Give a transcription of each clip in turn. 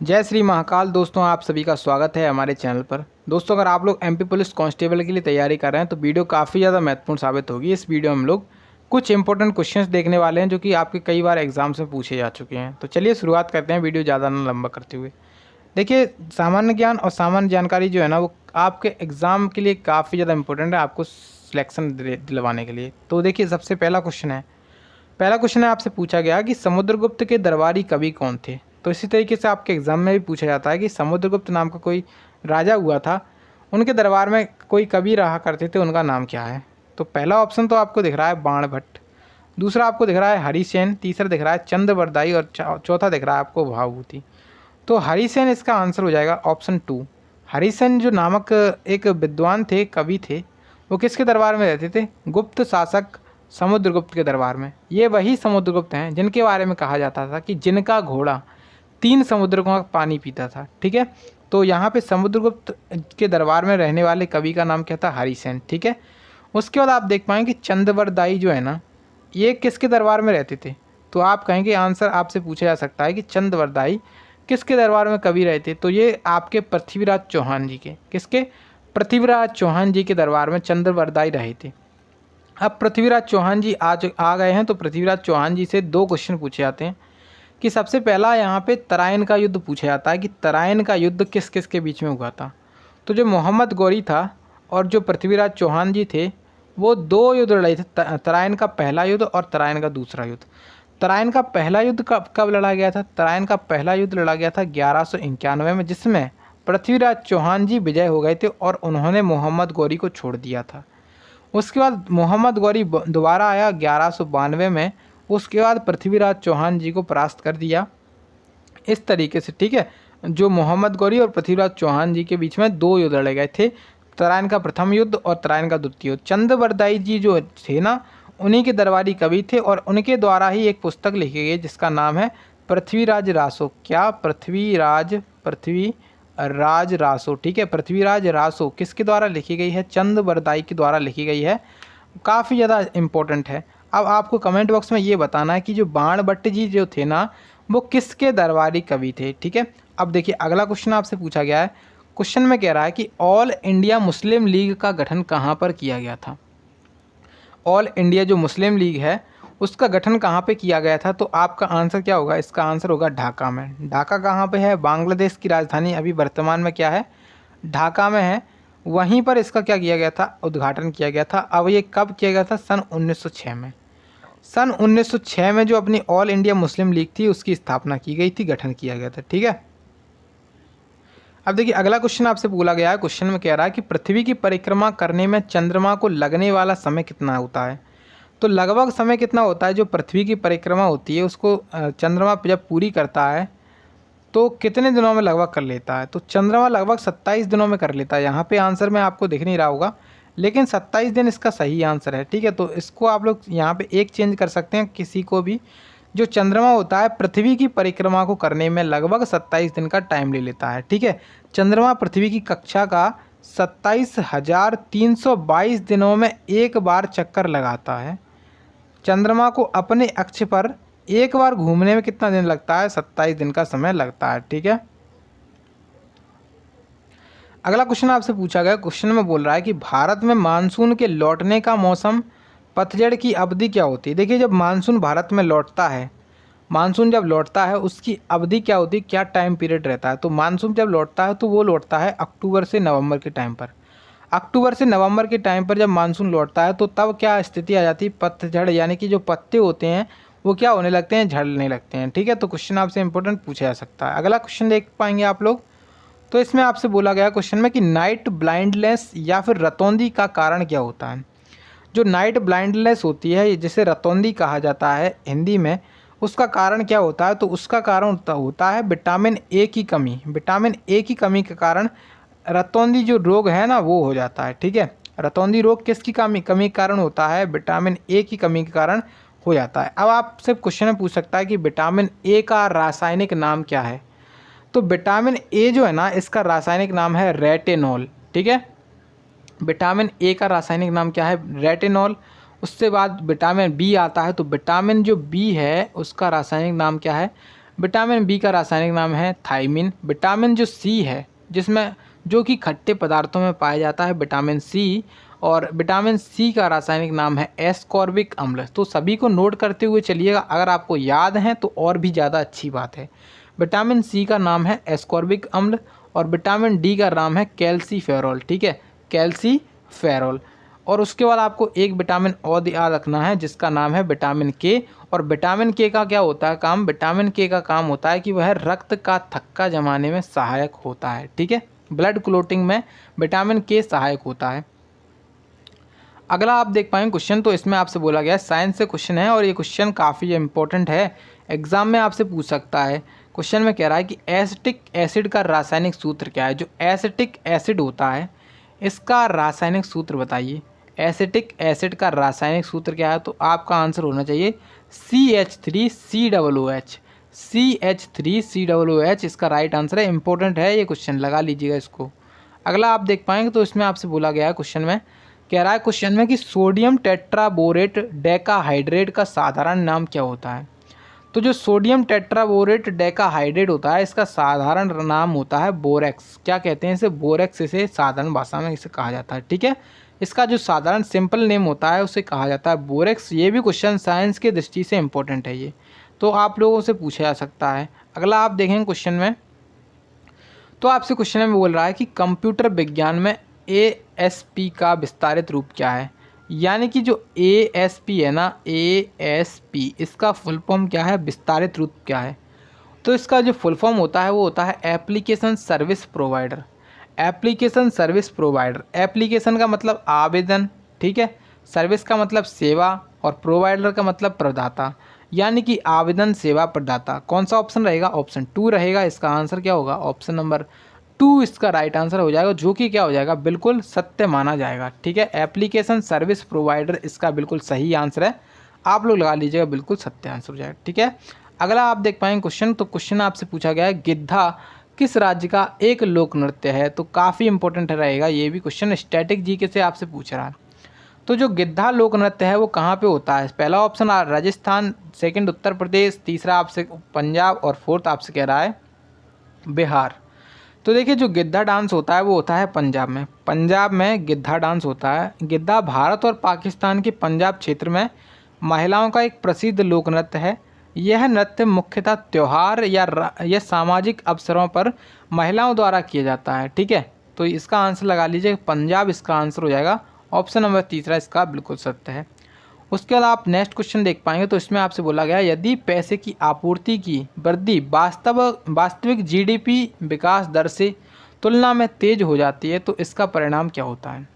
जय श्री महाकाल। दोस्तों आप सभी का स्वागत है हमारे चैनल पर। दोस्तों अगर आप लोग एमपी पुलिस कांस्टेबल के लिए तैयारी कर रहे हैं तो वीडियो काफ़ी ज़्यादा महत्वपूर्ण साबित होगी। इस वीडियो में हम लोग कुछ इंपॉर्टेंट क्वेश्चंस देखने वाले हैं जो कि आपके कई बार एग्जाम्स में पूछे जा चुके हैं। तो चलिए शुरुआत करते हैं वीडियो ज़्यादा ना लंबा करते हुए। देखिए, सामान्य ज्ञान और सामान्य जानकारी जो है ना वो आपके एग्ज़ाम के लिए काफ़ी ज़्यादा इंपॉर्टेंट है, आपको सिलेक्शन दिलवाने के लिए। तो देखिए, सबसे पहला क्वेश्चन है आपसे पूछा गया कि समुद्रगुप्त के दरबारी कवि कौन थे। तो इसी तरीके से आपके एग्ज़ाम में भी पूछा जाता है कि समुद्रगुप्त नाम का कोई राजा हुआ था, उनके दरबार में कोई कवि रहा करते थे, उनका नाम क्या है। तो पहला ऑप्शन तो आपको दिख रहा है बाणभट्ट, दूसरा आपको दिख रहा है हरिसेन, तीसरा दिख रहा है चंद्रबरदाई और चौथा दिख रहा है आपको भावभूति। तो हरिसेन इसका आंसर हो जाएगा ऑप्शन 2। हरिसेन जो नामक एक विद्वान थे, कवि थे, वो किसके दरबार में रहते थे? गुप्त शासक समुद्रगुप्त के दरबार में। ये वही समुद्रगुप्त हैं जिनके बारे में कहा जाता था कि जिनका घोड़ा 3 समुद्र का पानी पीता था। ठीक है, तो यहाँ पे समुद्रगुप्त के दरबार में रहने वाले कवि का नाम क्या था? हरिसेन। ठीक है, उसके बाद आप देख पाएंगे कि चंद्रबरदाई जो है ना, ये किसके दरबार में रहते थे? तो आप कहेंगे आंसर आपसे पूछा जा सकता है कि चंद्रबरदाई किसके दरबार में कवि रहे थे? तो ये आपके पृथ्वीराज चौहान जी के, किसके? पृथ्वीराज चौहान जी के दरबार में चंद्रबरदाई रहे थे। अब पृथ्वीराज चौहान जी आज आ गए हैं, तो पृथ्वीराज चौहान जी से 2 क्वेश्चन पूछे जाते हैं कि सबसे पहला यहाँ पे तराइन का युद्ध पूछा जाता है कि तराइन का युद्ध किस किस के बीच में हुआ था। तो जो मोहम्मद गौरी था और जो पृथ्वीराज चौहान जी थे, वो 2 युद्ध लड़े थे, तराइन का पहला युद्ध और तराइन का दूसरा युद्ध। तराइन का पहला युद्ध कब लड़ा गया था? तराइन का पहला युद्ध लड़ा गया था 1191 में, जिसमें पृथ्वीराज चौहान जी विजय हो गए थे और उन्होंने मोहम्मद गौरी को छोड़ दिया था। उसके बाद मोहम्मद गौरी दोबारा आया 1192 में, उसके बाद पृथ्वीराज चौहान जी को परास्त कर दिया। इस तरीके से, ठीक है, जो मोहम्मद गौरी और पृथ्वीराज चौहान जी के बीच में 2 युद्ध लड़े गए थे, तराइन का प्रथम युद्ध और तराइन का द्वितीय युद्ध। चंद्रबरदाई जी जो थे ना, उन्हीं के दरबारी कवि थे और उनके द्वारा ही एक पुस्तक लिखी गई जिसका नाम है पृथ्वीराज रासो। क्या? पृथ्वीराज रासो। ठीक है, पृथ्वीराज रासो किसके द्वारा लिखी गई है? चंद्रबरदाई के द्वारा लिखी गई है। काफ़ी ज़्यादा इम्पोर्टेंट है। अब आपको कमेंट बॉक्स में ये बताना है कि जो बाणभट्ट जी जो थे ना, वो किसके दरबारी कवि थे। ठीक है, अब देखिए अगला क्वेश्चन आपसे पूछा गया है। क्वेश्चन में कह रहा है कि ऑल इंडिया मुस्लिम लीग का गठन कहाँ पर किया गया था? ऑल इंडिया जो मुस्लिम लीग है उसका गठन कहाँ पे किया गया था? तो आपका आंसर क्या होगा? इसका आंसर होगा ढाका में। ढाका कहाँ पे है? बांग्लादेश की राजधानी अभी वर्तमान में क्या है? ढाका में है। वहीं पर इसका क्या किया गया था? उद्घाटन किया गया था। अब ये कब किया गया था? सन 1906 में। सन 1906 में जो अपनी ऑल इंडिया मुस्लिम लीग थी उसकी स्थापना की गई थी, गठन किया गया था। ठीक है, अब देखिए अगला क्वेश्चन आपसे बोला गया है। क्वेश्चन में कह रहा है कि पृथ्वी की परिक्रमा करने में चंद्रमा को लगने वाला समय कितना होता है? तो लगभग समय कितना होता है जो पृथ्वी की परिक्रमा होती है उसको चंद्रमा जब पूरी करता है तो कितने दिनों में लगभग कर लेता है? तो चंद्रमा लगभग 27 दिनों में कर लेता है। यहाँ पे आंसर में आपको दिख नहीं रहा होगा, लेकिन 27 दिन इसका सही आंसर है। ठीक है, तो इसको आप लोग यहाँ पे एक चेंज कर सकते हैं, किसी को भी। जो चंद्रमा होता है पृथ्वी की परिक्रमा को करने में लगभग 27 दिन का टाइम ले लेता है। ठीक है, चंद्रमा पृथ्वी की कक्षा का 27,322 दिनों में एक बार चक्कर लगाता है। चंद्रमा को अपने अक्ष पर एक बार घूमने में कितना दिन लगता है? 27 दिन का समय लगता है। ठीक है, अगला क्वेश्चन आपसे पूछा गया। क्वेश्चन में बोल रहा है कि भारत में मानसून के लौटने का मौसम पतझड़ की अवधि क्या होती है? देखिए, जब मानसून भारत में लौटता है, मानसून जब लौटता है उसकी अवधि क्या होती है, क्या टाइम पीरियड रहता है? तो मानसून जब लौटता है तो वो लौटता है अक्टूबर से नवंबर के टाइम पर। अक्टूबर से नवंबर के टाइम पर जब मानसून लौटता है तो तब क्या स्थिति आ जाती है? पतझड़, यानी कि जो पत्ते होते हैं वो क्या होने लगते हैं? झड़ने लगते हैं। ठीक है, तो क्वेश्चन आपसे इंपॉर्टेंट पूछा जा सकता है। अगला क्वेश्चन देख पाएंगे आप लोग। तो इसमें आपसे बोला गया क्वेश्चन में कि नाइट ब्लाइंडनेस या फिर रतौंधी का कारण क्या होता है? जो नाइट ब्लाइंडनेस होती है जिसे रतौंधी कहा जाता है हिंदी में, उसका कारण क्या होता है? तो उसका कारण होता है विटामिन ए की कमी। विटामिन ए की कमी के कारण रतौंधी जो रोग है ना वो हो जाता है। ठीक है, रतौंधी रोग किसकी कमी के कारण होता है? विटामिन ए की कमी के कारण हो जाता है। अब आपसे क्वेश्चन में पूछ सकता है कि विटामिन ए का रासायनिक नाम क्या है? तो विटामिन ए जो है ना इसका रासायनिक नाम है रेटिनॉल। ठीक है, विटामिन ए का रासायनिक नाम क्या है? रेटिनॉल। उससे बाद विटामिन बी आता है, तो विटामिन जो बी है उसका रासायनिक नाम क्या है? विटामिन बी का रासायनिक नाम है थायमिन। विटामिन जो सी है जिसमें जो कि खट्टे पदार्थों में पाया जाता है विटामिन सी, और विटामिन सी का रासायनिक नाम है एस्कॉर्बिक अम्ल। तो सभी को नोट करते हुए चलिएगा, अगर आपको याद है तो और भी ज़्यादा अच्छी बात है। विटामिन सी का नाम है एस्कॉर्बिक अम्ल और विटामिन डी का नाम है कैल्सीफेरॉल। ठीक है, कैल्सीफेरॉल। और उसके बाद आपको एक विटामिन और याद रखना है जिसका नाम है विटामिन के। और विटामिन के का क्या होता है काम? विटामिन के का काम होता है कि वह रक्त का थक्का जमाने में सहायक होता है। ठीक है, ब्लड क्लोटिंग में विटामिन के सहायक होता है। अगला आप देख पाएंगे क्वेश्चन, तो इसमें आपसे बोला गया है साइंस से क्वेश्चन है और ये क्वेश्चन काफ़ी इंपॉर्टेंट है, एग्जाम में आपसे पूछ सकता है। क्वेश्चन में कह रहा है कि एसिटिक एसिड का रासायनिक सूत्र क्या है? जो एसिटिक एसिड होता है इसका रासायनिक सूत्र बताइए। एसिटिक एसिड का रासायनिक सूत्र क्या है? तो आपका आंसर होना चाहिए CH3COOH। CH3COOH इसका राइट आंसर है। इंपॉर्टेंट है ये क्वेश्चन, लगा लीजिएगा इसको। अगला आप देख पाएंगे, तो इसमें आपसे बोला गया है क्वेश्चन में, कह रहा है क्वेश्चन में कि सोडियम टेट्राबोरेट डेकाहाइड्रेट का साधारण नाम क्या होता है? तो जो सोडियम टेट्राबोरेट डेकाहाइड्रेट होता है इसका साधारण नाम होता है बोरेक्स। क्या कहते हैं इसे? बोरेक्स इसे साधारण भाषा में इसे कहा जाता है। ठीक है, इसका जो साधारण सिंपल नेम होता है उसे कहा जाता है बोरेक्स। ये भी क्वेश्चन साइंस के दृष्टि से इंपॉर्टेंट है, ये तो आप लोगों से पूछा जा सकता है। अगला आप देखेंगे क्वेश्चन में, तो आपसे क्वेश्चन में बोल रहा है कि कंप्यूटर विज्ञान में ASP का विस्तारित रूप क्या है? यानी कि जो ASP है ना, ASP इसका फुल फॉर्म क्या है? विस्तारित रूप क्या है? तो इसका जो फुल फॉर्म होता है वो होता है application service provider. Application service provider, application का मतलब आवेदन, ठीक है, सर्विस का मतलब सेवा और प्रोवाइडर का मतलब प्रदाता, यानी कि आवेदन सेवा प्रदाता। कौन सा ऑप्शन रहेगा? ऑप्शन 2 रहेगा। इसका आंसर क्या होगा? ऑप्शन नंबर 2 इसका राइट आंसर हो जाएगा, जो कि क्या हो जाएगा? बिल्कुल सत्य माना जाएगा। ठीक है, एप्लीकेशन सर्विस प्रोवाइडर इसका बिल्कुल सही आंसर है, आप लोग लगा लीजिएगा, बिल्कुल सत्य आंसर हो जाएगा। ठीक है, अगला आप देख पाएंगे क्वेश्चन, तो क्वेश्चन आपसे पूछा गया है गिद्धा किस राज्य का एक लोक नृत्य है? तो काफ़ी इंपॉर्टेंट रहेगा ये भी क्वेश्चन, स्टैटिक जीके से आपसे पूछ रहा है। तो जो गिद्धा लोक नृत्य है वो कहाँ पे होता है? पहला ऑप्शन राजस्थान, सेकंड उत्तर प्रदेश, तीसरा आपसे पंजाब और फोर्थ आपसे कह रहा है बिहार। तो देखिए जो गिद्धा डांस होता है वो होता है पंजाब में। पंजाब में गिद्धा डांस होता है। गिद्धा भारत और पाकिस्तान के पंजाब क्षेत्र में महिलाओं का एक प्रसिद्ध लोक नृत्य है। यह नृत्य मुख्यतः त्यौहार या सामाजिक अवसरों पर महिलाओं द्वारा किया जाता है। ठीक है, तो इसका आंसर लगा लीजिए पंजाब, इसका आंसर हो जाएगा। ऑप्शन नंबर तीसरा इसका बिल्कुल सत्य है। उसके बाद आप नेक्स्ट क्वेश्चन देख पाएंगे, तो इसमें आपसे बोला गया यदि पैसे की आपूर्ति की वृद्धि वास्तविक GDP विकास दर से तुलना में तेज हो जाती है तो इसका परिणाम क्या होता है?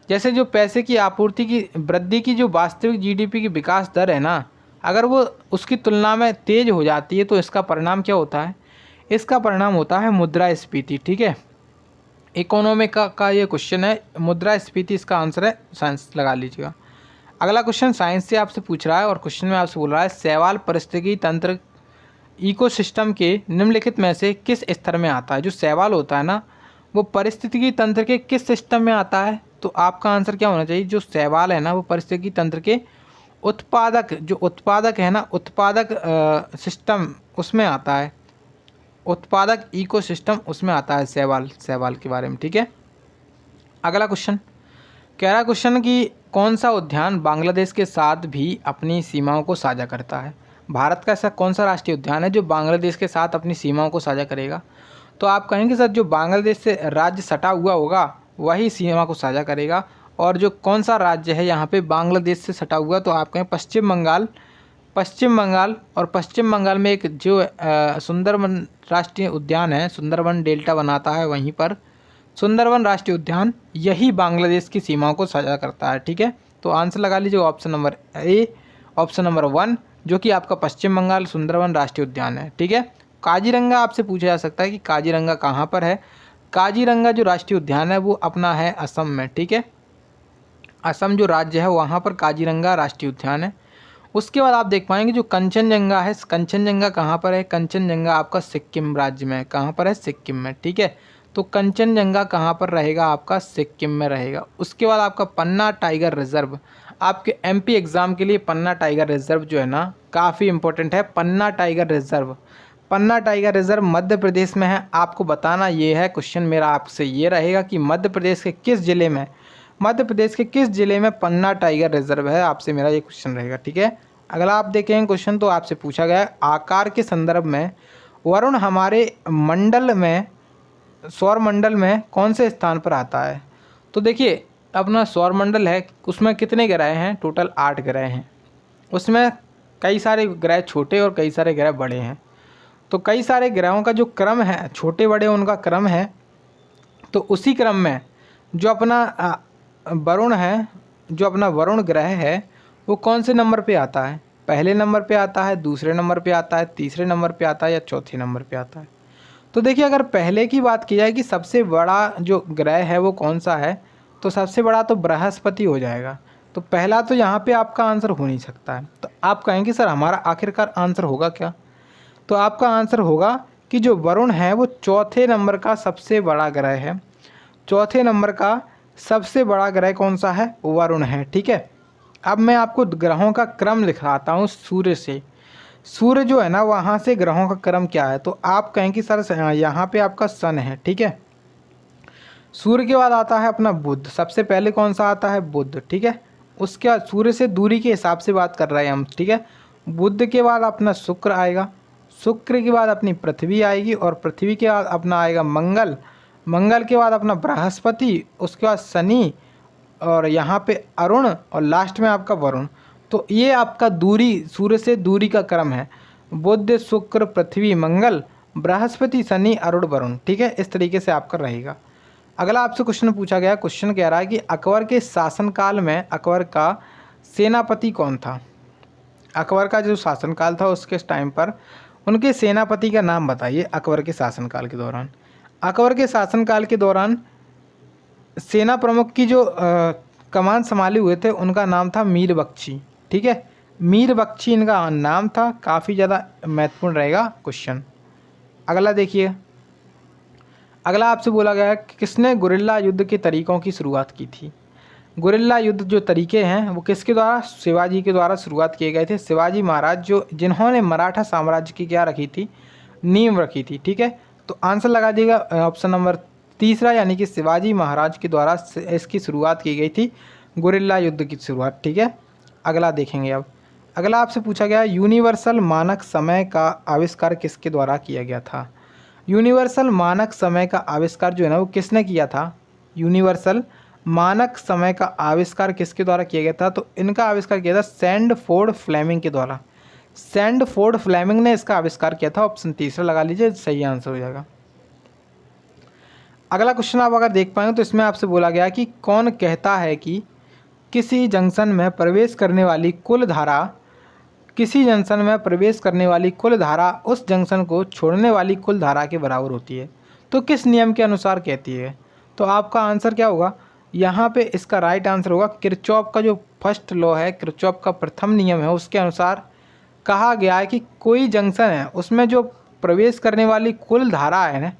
जैसे जो पैसे की आपूर्ति की वृद्धि की जो वास्तविक GDP की विकास दर है ना, अगर वो उसकी तुलना में तेज हो जाती है तो इसका परिणाम क्या होता है? इसका परिणाम होता है मुद्रास्फीति। ठीक है, इकोनॉमिक का ये क्वेश्चन है, मुद्रास्फीति इसका आंसर है, साइंस लगा लीजिएगा। अगला क्वेश्चन साइंस से आपसे पूछ रहा है और क्वेश्चन में आपसे बोल रहा है शैवाल पारिस्थितिकी तंत्र इकोसिस्टम के निम्नलिखित में से किस स्तर में आता है? जो शैवाल होता है ना वो पारिस्थितिकी तंत्र के किस सिस्टम में आता है? तो आपका आंसर क्या होना चाहिए? जो शैवाल है ना वो पारिस्थितिकी तंत्र के उत्पादक है ना, उत्पादक सिस्टम उसमें आता है, उत्पादक इकोसिस्टम उसमें आता है शैवाल के बारे में। ठीक है, अगला क्वेश्चन कह रहा क्वेश्चन कि कौन सा उद्यान बांग्लादेश के साथ भी अपनी सीमाओं को साझा करता है? भारत का ऐसा कौन सा राष्ट्रीय उद्यान है जो बांग्लादेश के साथ अपनी सीमाओं को साझा करेगा? तो आप कहेंगे सर जो बांग्लादेश से राज्य सटा हुआ होगा वही सीमा को साझा करेगा। और जो कौन सा राज्य है यहाँ पे बांग्लादेश से सटा हुआ? तो आप कहें पश्चिम बंगाल। और पश्चिम बंगाल में एक जो सुंदरवन राष्ट्रीय उद्यान है, सुंदरवन डेल्टा बनाता है, वहीं पर सुंदरवन राष्ट्रीय उद्यान यही बांग्लादेश की सीमाओं को साझा करता है। ठीक है, तो आंसर लगा लीजिए option number A, option number 1, जो कि आपका पश्चिम बंगाल सुंदरवन राष्ट्रीय उद्यान है। ठीक है, काजीरंगा आपसे पूछा जा सकता है कि काजीरंगा कहाँ पर है? काजीरंगा जो राष्ट्रीय उद्यान है वो अपना है असम में। ठीक है, असम जो राज्य है वहाँ पर काजीरंगा राष्ट्रीय उद्यान है। उसके बाद आप देख पाएंगे जो कंचनजंगा है, कंचनजंगा कहाँ पर है? कंचनजंगा आपका सिक्किम राज्य में, कहाँ पर है? सिक्किम में। ठीक है, तो कंचनजंगा कहाँ पर रहेगा? आपका सिक्किम में रहेगा। उसके बाद आपका पन्ना टाइगर रिजर्व, आपके MP एग्ज़ाम के लिए पन्ना टाइगर रिजर्व जो है ना काफ़ी इंपॉर्टेंट है। पन्ना टाइगर रिजर्व पन्ना टाइगर रिजर्व मध्य प्रदेश में है। आपको बताना ये है, क्वेश्चन मेरा आपसे ये रहेगा कि मध्य प्रदेश के किस ज़िले में, मध्य प्रदेश के किस ज़िले में पन्ना टाइगर रिजर्व है, आपसे मेरा ये क्वेश्चन रहेगा। ठीक है, अगला आप देखें क्वेश्चन तो आपसे पूछा गया है आकार के संदर्भ में वरुण हमारे मंडल में, सौर मंडल में कौन से स्थान पर आता है। तो देखिए अपना सौर मंडल है, उसमें कितने ग्रह हैं, टोटल 8 ग्रह हैं। उसमें कई सारे ग्रह छोटे और कई सारे ग्रह बड़े हैं। तो कई सारे ग्रहों का जो क्रम है, छोटे बड़े उनका क्रम है, तो उसी क्रम में जो अपना वरुण है, जो अपना वरुण ग्रह है वो कौन से नंबर पे आता है, पहले नंबर पे आता है, दूसरे नंबर पे आता है, तीसरे नंबर पे आता है या चौथे नंबर पे आता है। तो देखिए अगर पहले की बात की जाए कि सबसे बड़ा जो ग्रह है वो कौन सा है, तो सबसे बड़ा तो बृहस्पति हो जाएगा। तो पहला तो यहाँ पे आपका आंसर हो नहीं सकता है। तो आप कहेंगे सर हमारा आखिरकार आंसर होगा क्या, तो आपका आंसर होगा कि जो वरुण है वो चौथे नंबर का सबसे बड़ा ग्रह है। चौथे नंबर का सबसे बड़ा ग्रह कौन सा है, वरुण है। ठीक है, अब मैं आपको ग्रहों का क्रम लिखाता हूँ सूर्य से। सूर्य जो है ना वहाँ से ग्रहों का क्रम क्या है, तो आप कहें कि सर यहाँ पे आपका सन है। ठीक है, सूर्य के बाद आता है अपना बुध, सबसे पहले कौन सा आता है, बुध। ठीक है, उसके बाद सूर्य से दूरी के हिसाब से बात कर रहे हैं हम। ठीक है, बुध के बाद अपना शुक्र आएगा, शुक्र के बाद अपनी पृथ्वी आएगी और पृथ्वी के बाद अपना आएगा मंगल, मंगल के बाद अपना बृहस्पति, उसके बाद शनि और यहाँ पे अरुण और लास्ट में आपका वरुण। तो ये आपका दूरी, सूर्य से दूरी का क्रम है, बुध शुक्र पृथ्वी मंगल बृहस्पति शनि अरुण वरुण। ठीक है, इस तरीके से आपका रहेगा। अगला आपसे क्वेश्चन पूछा गया, क्वेश्चन कह रहा है कि अकबर के शासनकाल में अकबर का सेनापति कौन था। अकबर का जो शासनकाल था उसके टाइम पर उनके सेनापति का नाम बताइए। अकबर के शासनकाल के दौरान, अकबर के शासनकाल के दौरान सेना प्रमुख की जो कमान संभाले हुए थे उनका नाम था मीर बख्शी। ठीक है, मीर बख्शी इनका नाम था। काफ़ी ज़्यादा महत्वपूर्ण रहेगा क्वेश्चन। अगला देखिए, अगला आपसे बोला गया है कि किसने गुरिल्ला युद्ध के तरीक़ों की शुरुआत की थी। गुरिल्ला युद्ध जो तरीके हैं वो किसके द्वारा, शिवाजी के द्वारा शुरुआत किए गए थे। शिवाजी महाराज जो जिन्होंने मराठा साम्राज्य की क्या रखी थी, नींव रखी थी। ठीक है, तो आंसर लगा दिएगा ऑप्शन नंबर तीसरा, यानी कि शिवाजी महाराज के द्वारा इसकी शुरुआत की गई थी, गुरिल्ला युद्ध की शुरुआत। ठीक है, अगला देखेंगे। अब अगला आपसे पूछा गया यूनिवर्सल मानक समय का आविष्कार किसके द्वारा किया गया था। यूनिवर्सल मानक समय का आविष्कार जो है ना वो किसने किया था। यूनिवर्सल मानक समय का आविष्कार किसके द्वारा किया गया था, तो इनका आविष्कार किया था सैंडफोर्ड फ्लेमिंग के द्वारा। सैंडफोर्ड फ्लेमिंग ने इसका आविष्कार किया था। ऑप्शन तीसरा लगा लीजिए, सही आंसर हो जाएगा। अगला क्वेश्चन आप अगर देख पाएँ तो इसमें आपसे बोला गया कि कौन कहता है कि किसी जंक्शन में प्रवेश करने वाली कुल धारा, किसी जंक्शन में प्रवेश करने वाली कुल धारा उस जंक्शन को छोड़ने वाली कुल धारा के बराबर होती है। तो किस नियम के अनुसार कहती है, तो आपका आंसर क्या होगा, यहाँ पे इसका राइट आंसर होगा किरचॉफ का जो फर्स्ट लॉ है, किरचॉफ का प्रथम नियम है, उसके अनुसार कहा गया है कि कोई जंक्शन है उसमें जो प्रवेश करने वाली कुल धारा है ना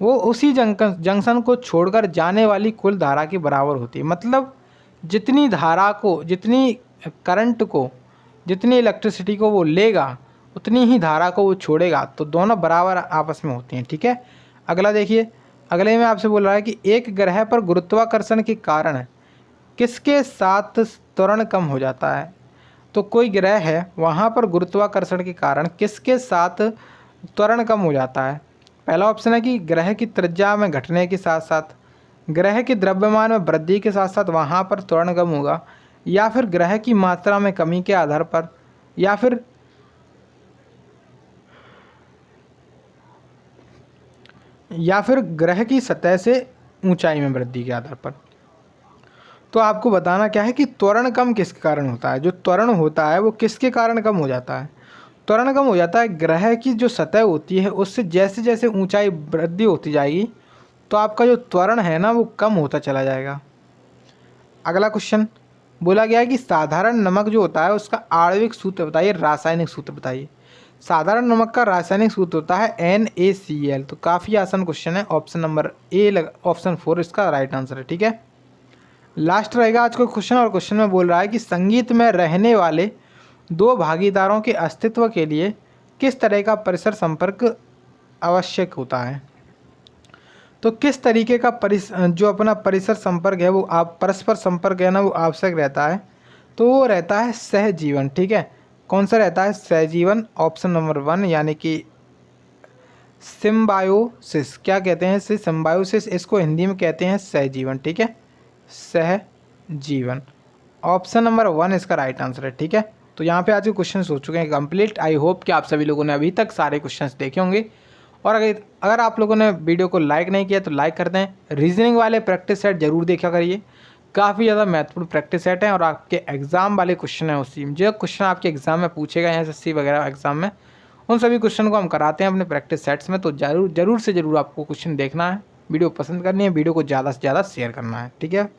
वो उसी जंक्शन को छोड़कर जाने वाली कुल धारा के बराबर होती है। मतलब जितनी धारा को, जितनी करंट को, जितनी इलेक्ट्रिसिटी को वो लेगा उतनी ही धारा को वो छोड़ेगा, तो दोनों बराबर आपस में होती हैं। ठीक है, अगला देखिए, अगले में आपसे बोल रहा है कि एक ग्रह पर गुरुत्वाकर्षण के कारण किसके साथ त्वरण कम हो जाता है। तो कोई ग्रह है वहाँ पर गुरुत्वाकर्षण के कारण किसके साथ त्वरण कम हो जाता है। पहला ऑप्शन है कि ग्रह की त्रिज्या में घटने के साथ साथ, ग्रह के द्रव्यमान में वृद्धि के साथ साथ वहाँ पर त्वरण कम होगा, या फिर ग्रह की मात्रा में कमी के आधार पर, या फिर ग्रह की सतह से ऊंचाई में वृद्धि के आधार पर। तो आपको बताना क्या है कि त्वरण कम किसके कारण होता है। जो त्वरण होता है वो किसके कारण कम हो जाता है, त्वरण कम हो जाता है ग्रह की जो सतह होती है उससे जैसे जैसे ऊंचाई वृद्धि होती जाएगी तो आपका जो त्वरण है ना वो कम होता चला जाएगा। अगला क्वेश्चन बोला गया है कि साधारण नमक जो होता है उसका आणविक सूत्र बताइए, रासायनिक सूत्र बताइए। साधारण नमक का रासायनिक सूत्र होता है NaCl। तो काफ़ी आसान क्वेश्चन है, ऑप्शन नंबर ए, ऑप्शन 4 इसका राइट आंसर है। ठीक है, लास्ट रहेगा आज का क्वेश्चन, और क्वेश्चन में बोल रहा है कि संगीत में रहने वाले दो भागीदारों के अस्तित्व के लिए किस तरह का परिसर संपर्क आवश्यक होता है? तो किस तरीके का जो अपना परिसर संपर्क है वो आप परस्पर संपर्क है ना वो आवश्यक रहता है, तो वो रहता है सहजीवन। ठीक है, कौन सा रहता है? सहजीवन। ऑप्शन नंबर 1 यानी कि सिम्बायोसिस। क्या कहते हैं इसे? सिम्बायोसिस। इसको हिंदी में कहते हैं सहजीवन। ठीक है, सहजीवन। ऑप्शन नंबर 1 इसका राइट आंसर है। ठीक है, तो यहाँ पे आज के क्वेश्चन हो चुके हैं कंप्लीट। आई होप कि आप सभी लोगों ने अभी तक सारे क्वेश्चंस देखे होंगे। और अगर आप लोगों ने वीडियो को लाइक नहीं किया तो लाइक कर दें। रीजनिंग वाले प्रैक्टिस सेट जरूर देखा करिए, काफ़ी ज़्यादा महत्वपूर्ण प्रैक्टिस सेट हैं और आपके एग्जाम वाले क्वेश्चन हैं उसी में। जो क्वेश्चन आपके एग्जाम में पूछे गए हैं SSC वगैरह एग्जाम में, उन सभी क्वेश्चन को हम कराते हैं अपने प्रैक्टिस सेट्स में। तो जरूर से ज़रूर आपको क्वेश्चन देखना है, वीडियो पसंद करनी है, वीडियो को ज़्यादा से ज़्यादा शेयर करना है। ठीक है।